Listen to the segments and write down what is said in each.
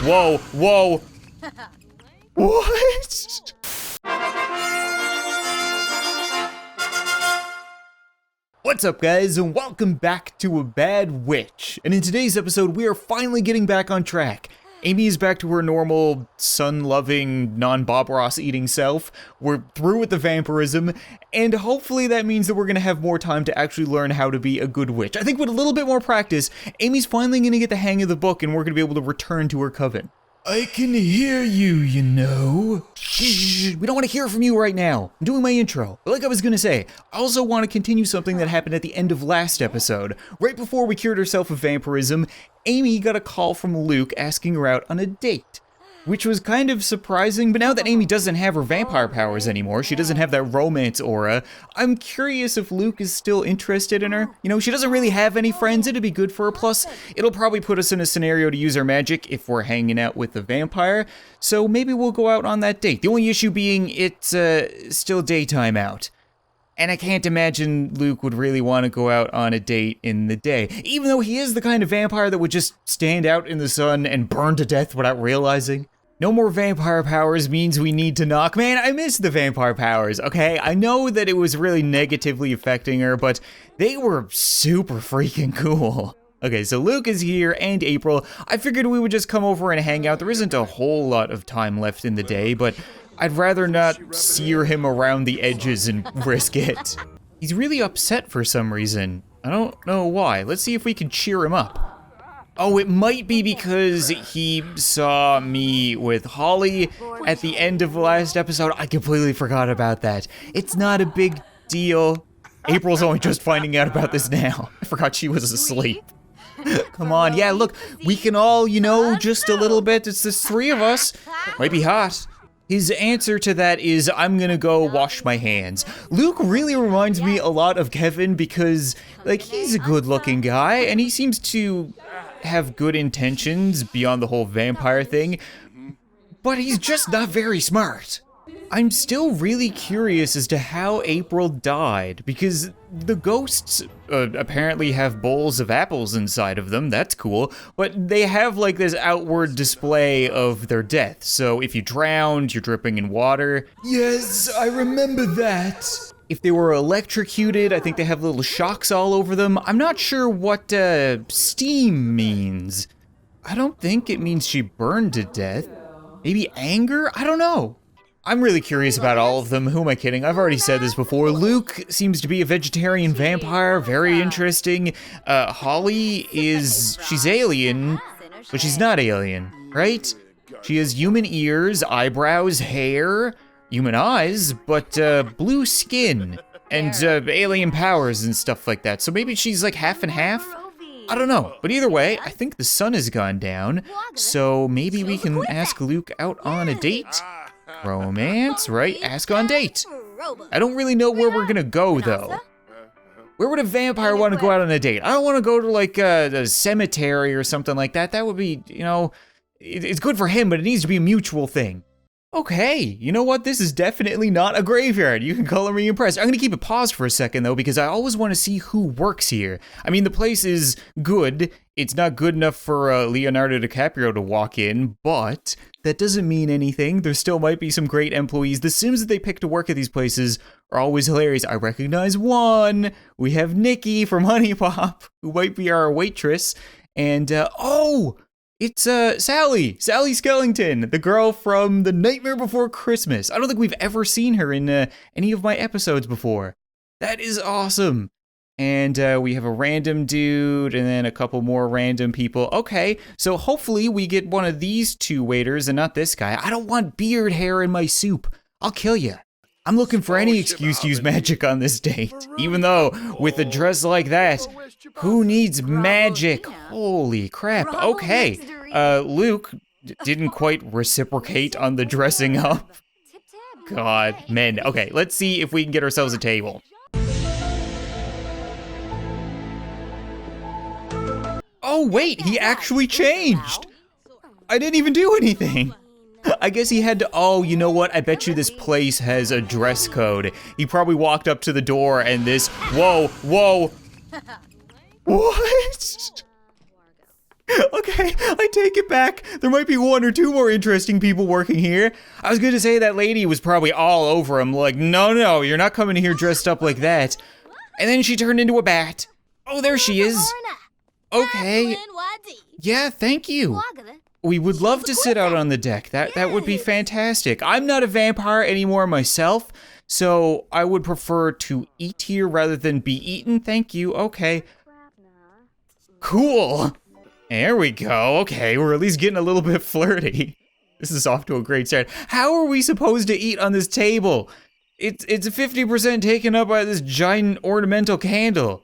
whoa, whoa. What? What's up, guys, and welcome back to A Bad Witch. And in today's episode, we are finally getting back on track. Amy is back to her normal, sun-loving, non-Bob Ross-eating self. We're through with the vampirism, and hopefully that means that we're gonna have more time to actually learn how to be a good witch. I think with a little bit more practice, Amy's finally gonna get the hang of the book, and we're gonna be able to return to her coven. I can hear you, you know. Shh, we don't want to hear from you right now. I'm doing my intro. But like I was gonna say, I also want to continue something that happened at the end of last episode. Right before we cured herself of vampirism, Amy got a call from Luke asking her out on a date. Which was kind of surprising, but now that Amy doesn't have her vampire powers anymore, she doesn't have that romance aura, I'm curious if Luke is still interested in her. You know, she doesn't really have any friends, it'd be good for her, plus it'll probably put us in a scenario to use our magic if we're hanging out with the vampire, so maybe we'll go out on that date. The only issue being it's still daytime out. And I can't imagine Luke would really want to go out on a date in the day, even though he is the kind of vampire that would just stand out in the sun and burn to death without realizing. No more vampire powers means we need to knock. Man, I miss the vampire powers, okay? I know that it was really negatively affecting her, but they were super freaking cool. Okay, so Luke is here and April. I figured we would just come over and hang out. There isn't a whole lot of time left in the day, but I'd rather not sear him around the edges and risk it. He's really upset for some reason. I don't know why. Let's see if we can cheer him up. Oh, it might be because he saw me with Holly at the end of the last episode. I completely forgot about that. It's not a big deal. April's only just finding out about this now. I forgot she was asleep. Come on, yeah, look, we can all, you know, just a little bit. It's just three of us. Might be hot. His answer to that is, I'm gonna go wash my hands. Luke really reminds me a lot of Kevin because, like, he's a good-looking guy, and he seems to have good intentions beyond the whole vampire thing, but he's just not very smart. I'm still really curious as to how April died, because the ghosts apparently have bowls of apples inside of them, that's cool, but they have like this outward display of their death, so if you drowned, you're dripping in water. Yes, I remember that. If they were electrocuted, I think they have little shocks all over them. I'm not sure what steam means. I don't think it means she burned to death. Maybe anger? I don't know. I'm really curious about all of them. Who am I kidding? I've already said this before. Luke seems to be a vegetarian vampire, very interesting. Holly she's alien, but she's not alien, right? She has human ears, eyebrows, hair, human eyes, but blue skin, and alien powers and stuff like that. So maybe she's like half and half? I don't know, but either way, I think the sun has gone down, so maybe we can ask Luke out on a date? Romance, right? Ask on date. I don't really know where we're gonna go, though. Where would a vampire want to go out on a date? I don't want to go to, like, a cemetery or something like that. That would be, you know, it's good for him, but it needs to be a mutual thing. Okay, you know what? This is definitely not a graveyard. You can color me impressed. I'm gonna keep it paused for a second, though, because I always want to see who works here. I mean, the place is good. It's not good enough for Leonardo DiCaprio to walk in, but that doesn't mean anything. There still might be some great employees. The Sims that they pick to work at these places are always hilarious. I recognize one. We have Nikki from Honey Pop, who might be our waitress. And, it's Sally Skellington, the girl from The Nightmare Before Christmas. I don't think we've ever seen her in any of my episodes before. That is awesome. And we have a random dude and then a couple more random people. Okay, so hopefully we get one of these two waiters and not this guy. I don't want beard hair in my soup. I'll kill you. I'm looking for any excuse to use magic on this date. Even though, with a dress like that, who needs magic? Holy crap. Okay, Luke didn't quite reciprocate on the dressing up. God, men. Okay, let's see if we can get ourselves a table. Oh wait, he actually changed! I didn't even do anything! I guess he had to, oh, you know what? I bet you this place has a dress code. He probably walked up to the door and this, whoa, whoa. What? Okay, I take it back. There might be one or two more interesting people working here. I was gonna say that lady was probably all over him, like, no, you're not coming here dressed up like that. And then she turned into a bat. Oh, there she is. Okay. Yeah, thank you. We would love to sit out on the deck. That would be fantastic. I'm not a vampire anymore myself, so I would prefer to eat here rather than be eaten. Thank you. Okay. Cool. There we go. Okay, we're at least getting a little bit flirty. This is off to a great start. How are we supposed to eat on this table? It's 50% taken up by this giant ornamental candle.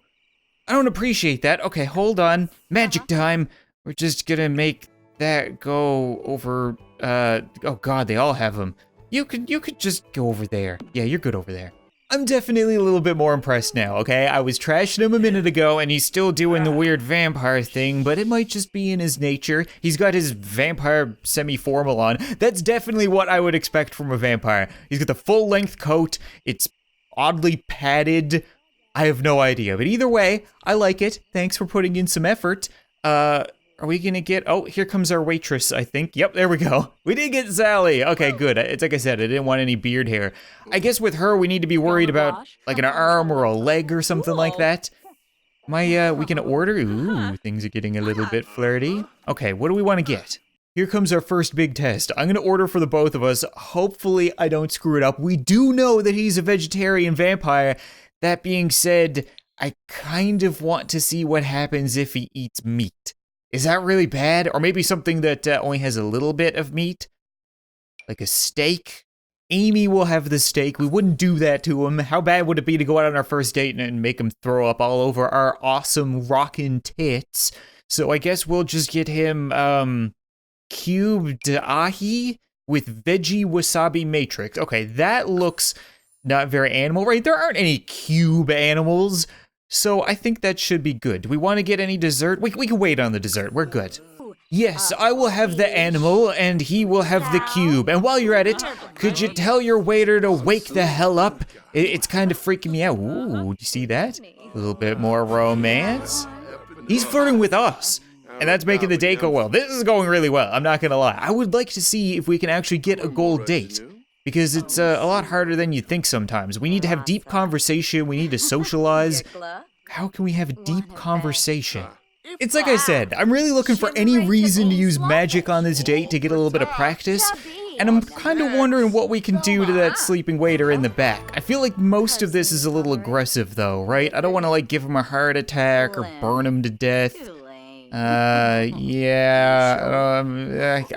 I don't appreciate that. Okay, hold on. Magic time. We're just gonna make that go over, oh God, they all have them. You could just go over there. Yeah, you're good over there. I'm definitely a little bit more impressed now, okay? I was trashing him a minute ago and he's still doing the weird vampire thing, but it might just be in his nature. He's got his vampire semi-formal on. That's definitely what I would expect from a vampire. He's got the full-length coat. It's oddly padded. I have no idea, but either way, I like it. Thanks for putting in some effort. Are we gonna get, oh, here comes our waitress, I think. Yep, there we go. We did get Sally. Okay, good. It's like I said, I didn't want any beard hair. I guess with her, we need to be worried about like an arm or a leg or something like that. We can order? Ooh, things are getting a little bit flirty. Okay, what do we want to get? Here comes our first big test. I'm gonna order for the both of us. Hopefully I don't screw it up. We do know that he's a vegetarian vampire. That being said, I kind of want to see what happens if he eats meat. Is that really bad? Or maybe something that only has a little bit of meat? Like a steak? Amy will have the steak. We wouldn't do that to him. How bad would it be to go out on our first date and make him throw up all over our awesome rockin' tits? So I guess we'll just get him cubed ahi with veggie wasabi matrix. Okay, that looks not very animal, right? There aren't any cube animals. So I think that should be good. Do we want to get any dessert? We can wait on the dessert. We're good. Yes, I will have the animal and he will have the cube. And while you're at it, could you tell your waiter to wake the hell up? It's kind of freaking me out. Ooh, do you see that? A little bit more romance. He's flirting with us. And that's making the date go well. This is going really well, I'm not gonna lie. I would like to see if we can actually get a gold date. Because it's a lot harder than you think sometimes. We need to have deep conversation, we need to socialize. How can we have a deep conversation? It's like I said, I'm really looking for any reason to use magic on this date to get a little bit of practice. And I'm kind of wondering what we can do to that sleeping waiter in the back. I feel like most of this is a little aggressive though, right? I don't want to like give him a heart attack or burn him to death. I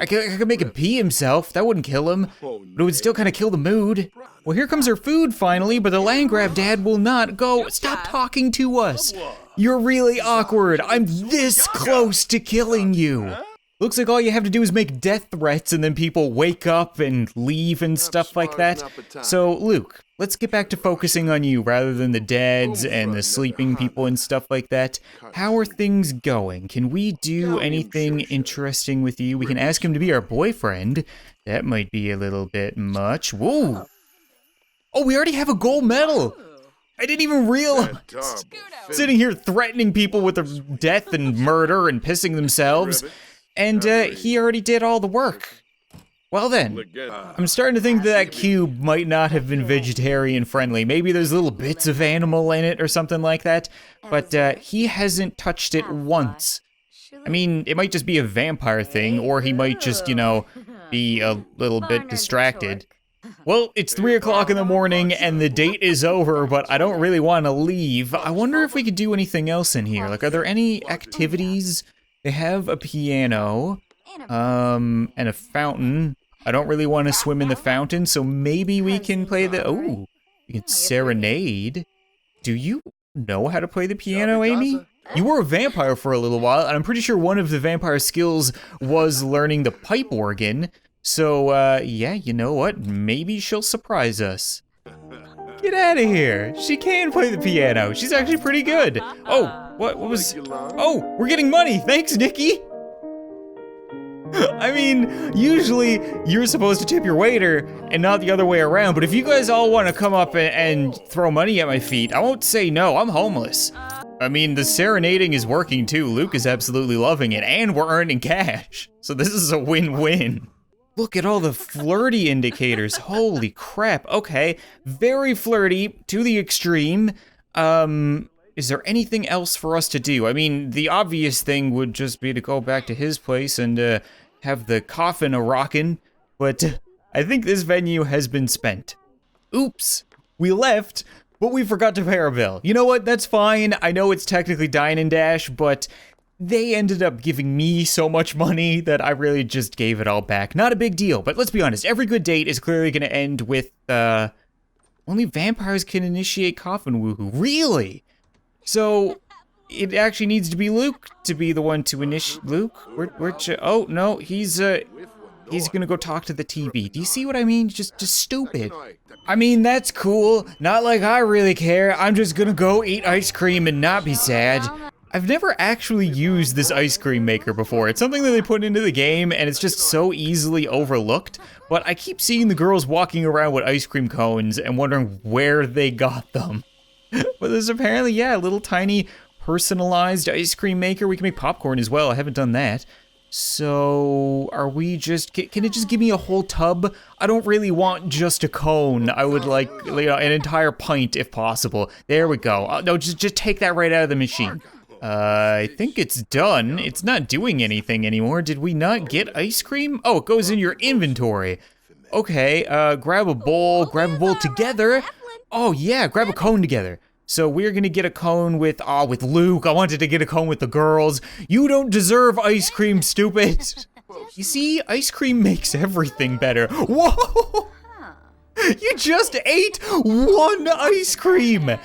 could make him pee himself. That wouldn't kill him, but it would still kind of kill the mood. Well, here comes our food finally, but the land grab dad will not go. Stop talking to us. You're really awkward. I'm this close to killing you. Looks like all you have to do is make death threats and then people wake up and leave and stuff like that. So, Luke, let's get back to focusing on you rather than the dads and the sleeping people and stuff like that. How are things going? Can we do anything interesting with you? We can ask him to be our boyfriend. That might be a little bit much. Whoa. Oh, we already have a gold medal. I didn't even realize. Sitting here threatening people with death and murder and pissing themselves. And he already did all the work. Well then, I'm starting to think that cube might not have been vegetarian friendly. Maybe there's little bits of animal in it or something like that, but he hasn't touched it once. I mean, it might just be a vampire thing, or he might just, you know, be a little bit distracted. Well, it's 3 o'clock in the morning and the date is over, but I don't really want to leave. I wonder if we could do anything else in here. Like, are there any activities? They have a piano, and a fountain. I don't really want to swim in the fountain, so maybe we can play the, oh, you can serenade. Do you know how to play the piano, Amy? You were a vampire for a little while, and I'm pretty sure one of the vampire skills was learning the pipe organ. So, yeah, you know what? Maybe she'll surprise us. Get out of here. She can play the piano. She's actually pretty good. Oh. What was, oh, we're getting money, thanks, Nikki! I mean, usually you're supposed to tip your waiter and not the other way around, but if you guys all want to come up and throw money at my feet, I won't say no, I'm homeless. I mean, the serenading is working too. Luke is absolutely loving it, and we're earning cash. So this is a win-win. Look at all the flirty indicators. Holy crap. Okay, very flirty to the extreme. Is there anything else for us to do? I mean, the obvious thing would just be to go back to his place and have the coffin a-rockin', but I think this venue has been spent. Oops, we left, but we forgot to pay our bill. You know what, that's fine. I know it's technically Dine and Dash, but they ended up giving me so much money that I really just gave it all back. Not a big deal, but let's be honest, every good date is clearly gonna end with, only vampires can initiate coffin woohoo. Really? So, it actually needs to be Luke to be the one to initiate. Luke? Oh, no, he's gonna go talk to the TV. Do you see what I mean? Just stupid. I mean, that's cool. Not like I really care. I'm just gonna go eat ice cream and not be sad. I've never actually used this ice cream maker before. It's something that they put into the game, and it's just so easily overlooked. But I keep seeing the girls walking around with ice cream cones and wondering where they got them. But there's apparently, yeah, a little tiny personalized ice cream maker. We can make popcorn as well. I haven't done that. So, are we just, can it just give me a whole tub? I don't really want just a cone. I would like, you know, an entire pint if possible. There we go. No, just take that right out of the machine. I think it's done. It's not doing anything anymore. Did we not get ice cream? Oh, it goes in your inventory. Okay, grab a bowl together. Oh yeah, grab a cone together. So we're gonna get a cone with Luke. I wanted to get a cone with the girls. You don't deserve ice cream, stupid. You see, ice cream makes everything better. Whoa! You just ate one ice cream.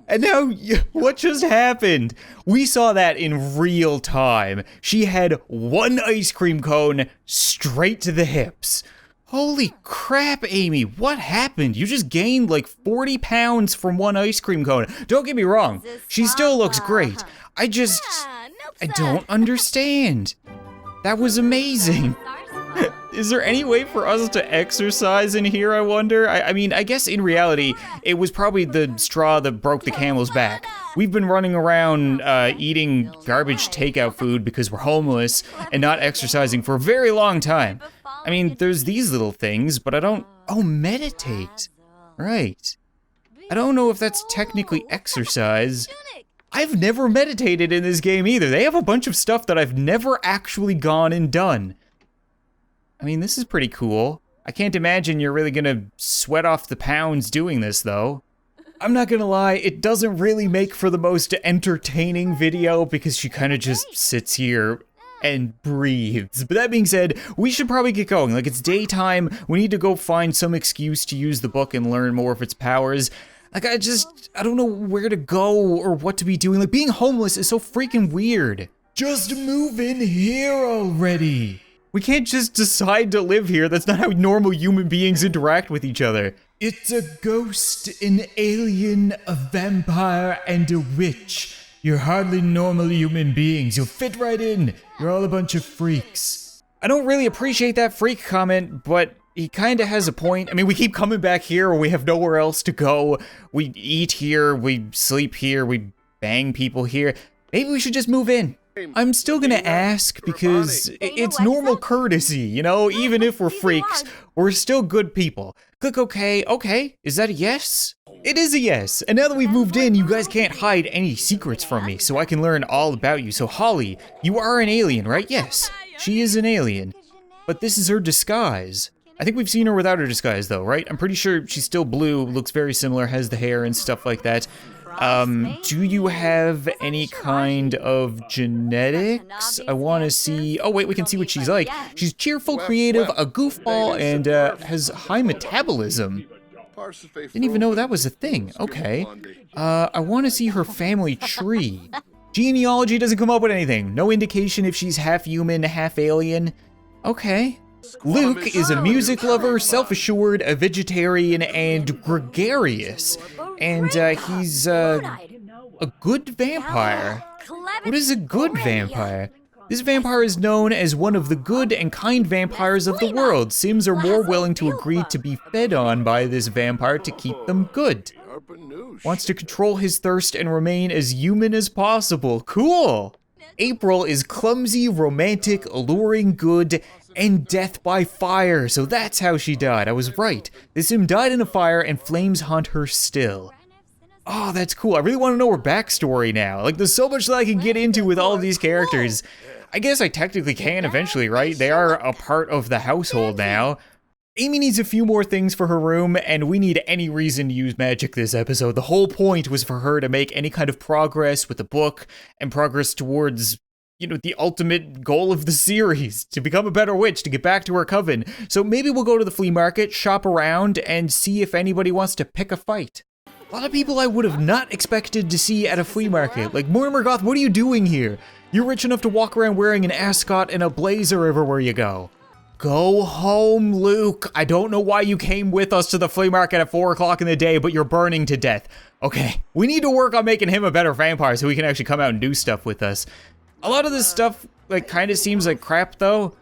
And now, what just happened? We saw that in real time. She had one ice cream cone straight to the hips. Holy crap, Amy, what happened? You just gained like 40 pounds from one ice cream cone. Don't get me wrong, she still looks great. I don't understand. That was amazing. Is there any way for us to exercise in here, I wonder? I mean, I guess in reality, it was probably the straw that broke the camel's back. We've been running around eating garbage takeout food because we're homeless and not exercising for a very long time. I mean, there's these little things, but I don't... Oh, meditate. Right. I don't know if that's technically exercise. I've never meditated in this game either. They have a bunch of stuff that I've never actually gone and done. I mean, this is pretty cool. I can't imagine you're really gonna sweat off the pounds doing this, though. I'm not gonna lie, it doesn't really make for the most entertaining video because she kind of just sits here and breathes. But that being said, we should probably get going. Like, it's daytime, we need to go find some excuse to use the book and learn more of its powers. Like, I don't know where to go or what to be doing. Like, being homeless is so freaking weird. Just move in here already. We can't just decide to live here. That's not how normal human beings interact with each other. It's a ghost, an alien, a vampire, and a witch. You're hardly normal human beings. You'll fit right in. You're all a bunch of freaks. I don't really appreciate that freak comment, but he kinda has a point. I mean, we keep coming back here, we have nowhere else to go. We eat here, we sleep here, we bang people here. Maybe we should just move in. I'm still gonna ask because it's normal courtesy, you know? Even if we're freaks, we're still good people. Click OK. Okay, is that a yes? It is a yes. And now that we've moved in, you guys can't hide any secrets from me, so I can learn all about you. So Holly, you are an alien, right? Yes, she is an alien. But this is her disguise. I think we've seen her without her disguise though, right? I'm pretty sure she's still blue, looks very similar, has the hair and stuff like that. Do you have any kind of genetics? I want to see... Oh, wait, we can see what she's like. She's cheerful, creative, a goofball, and has high metabolism. Didn't even know that was a thing. Okay. I want to see her family tree. Genealogy doesn't come up with anything. No indication if she's half human, half alien. Okay. Luke is a music lover, self-assured, a vegetarian, and gregarious. And he's a good vampire. What is a good vampire? This vampire is known as one of the good and kind vampires of the world. Sims are more willing to agree to be fed on by this vampire to keep them good. Wants to control his thirst and remain as human as possible. Cool! April is clumsy, romantic, alluring, good, and death by fire. So that's how she died. I was right. This sim died in a fire and flames haunt her still. Oh, that's cool. I really want to know her backstory now. Like, there's so much that I can get into with all of these characters. I guess I technically can eventually, right? They are a part of the household now. Amy needs a few more things for her room, and we need any reason to use magic this episode. The whole point was for her to make any kind of progress with the book and progress towards, you know, the ultimate goal of the series, to become a better witch, to get back to her coven. So maybe we'll go to the flea market, shop around, and see if anybody wants to pick a fight. A lot of people I would have not expected to see at a flea market. Like, Mortimer Goth, what are you doing here? You're rich enough to walk around wearing an ascot and a blazer everywhere you go. Go home, Luke. I don't know why you came with us to the flea market at 4 o'clock in the day, but you're burning to death. Okay, we need to work on making him a better vampire so he can actually come out and do stuff with us. A lot of this stuff, like, kind of seems like crap, though,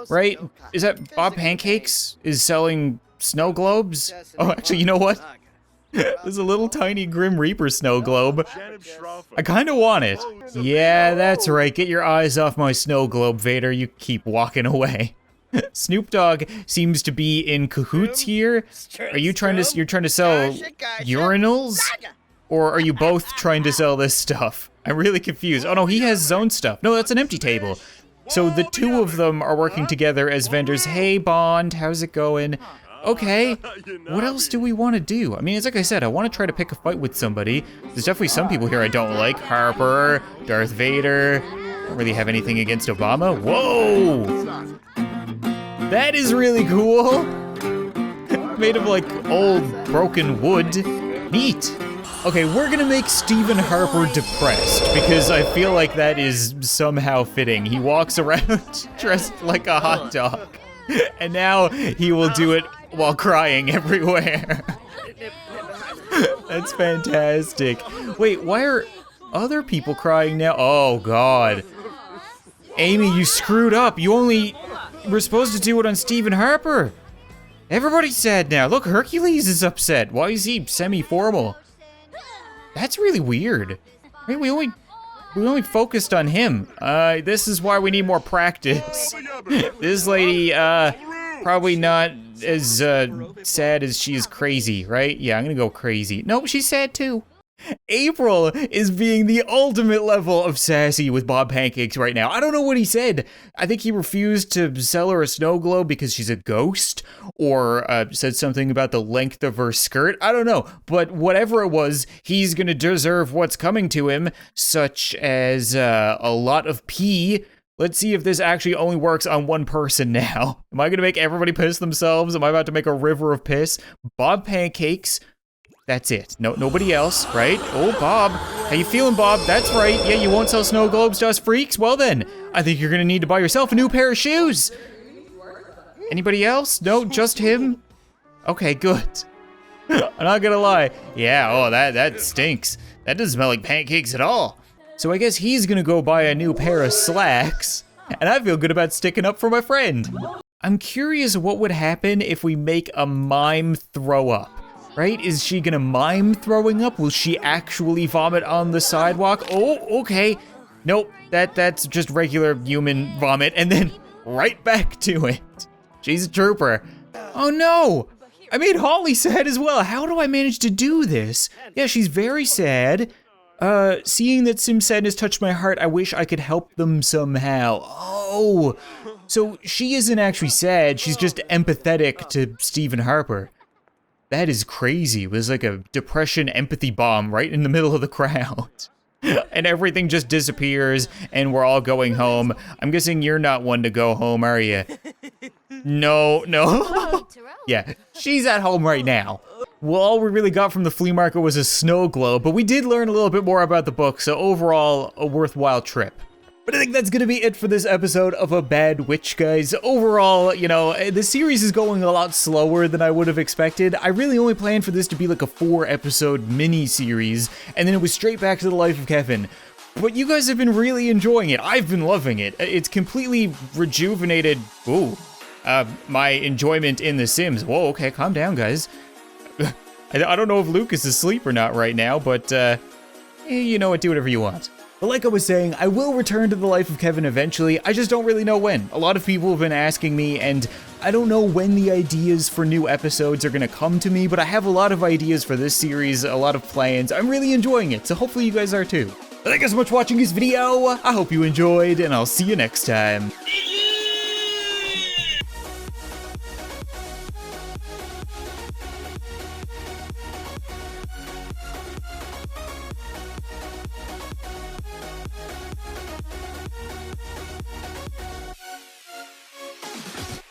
right? Is that Bob Pancakes is selling snow globes? Oh, actually, you know what? There's a little tiny Grim Reaper snow globe. I kind of want it. Yeah, that's right. Get your eyes off my snow globe, Vader. You keep walking away. Snoop Dogg seems to be in cahoots here. Are you trying to, you're trying to sell urinals? Or are you both trying to sell this stuff? I'm really confused. Oh no, he has his own stuff. No, that's an empty table. So the two of them are working together as vendors. Hey Bond, how's it going? Okay, what else do we want to do? I mean, it's like I said, I want to try to pick a fight with somebody. There's definitely some people here I don't like. Harper, Darth Vader. Don't really have anything against Obama. Whoa! That is really cool. Made of like old broken wood. Neat. Okay, we're gonna make Stephen Harper depressed because I feel like that is somehow fitting. He walks around dressed like a hot dog. And now he will do it while crying everywhere. That's fantastic. Wait, why are other people crying now? Oh God. Amy, you screwed up. You only were supposed to do it on Stephen Harper. Everybody's sad now. Look, Hercules is upset. Why is he semi-formal? That's really weird. I mean, we only focused on him. This is why we need more practice. This lady, probably not as sad as she is crazy, right? Yeah, I'm gonna go crazy. Nope, she's sad too. April is being the ultimate level of sassy with Bob Pancakes right now. I don't know what he said. I think he refused to sell her a snow globe because she's a ghost, or said something about the length of her skirt. I don't know, but whatever it was, he's gonna deserve what's coming to him, such as a lot of pee. Let's see if this actually only works on one person now. Am I gonna make everybody piss themselves? Am I about to make a river of piss? Bob Pancakes. That's it. No, nobody else, right? Oh, Bob. How you feeling, Bob? That's right. Yeah, you won't sell snow globes to us freaks? Well then, I think you're gonna need to buy yourself a new pair of shoes. Anybody else? No, just him? Okay, good. I'm not gonna lie. Yeah, oh, that stinks. That doesn't smell like pancakes at all. So I guess he's gonna go buy a new pair of slacks, and I feel good about sticking up for my friend. I'm curious what would happen if we make a mime throw up. Right? Is she gonna mime throwing up? Will she actually vomit on the sidewalk? Oh, okay. Nope, that's just regular human vomit, and then right back to it. She's a trooper. Oh no! I made Holly sad as well. How do I manage to do this? Yeah, she's very sad. Seeing that Sim's sadness touched my heart, I wish I could help them somehow. Oh, so she isn't actually sad, she's just empathetic to Stephen Harper. That is crazy. It was like a depression empathy bomb right in the middle of the crowd. And everything just disappears and we're all going home. I'm guessing you're not one to go home, are you? No. Yeah, she's at home right now. Well, all we really got from the flea market was a snow globe, but we did learn a little bit more about the book, so overall, a worthwhile trip. But I think that's gonna be it for this episode of A Bad Witch, guys. Overall, you know, the series is going a lot slower than I would have expected. I really only planned for this to be like a 4-episode mini-series, and then it was straight back to the life of Kevin. But you guys have been really enjoying it. I've been loving it. It's completely rejuvenated, my enjoyment in The Sims. Whoa, okay, calm down, guys. I don't know if Luke is asleep or not right now, but you know what, do whatever you want. But like I was saying, I will return to the life of Kevin eventually, I just don't really know when. A lot of people have been asking me, and I don't know when the ideas for new episodes are gonna come to me, but I have a lot of ideas for this series, a lot of plans. I'm really enjoying it, so hopefully you guys are too. Thank you so much for watching this video, I hope you enjoyed, and I'll see you next time.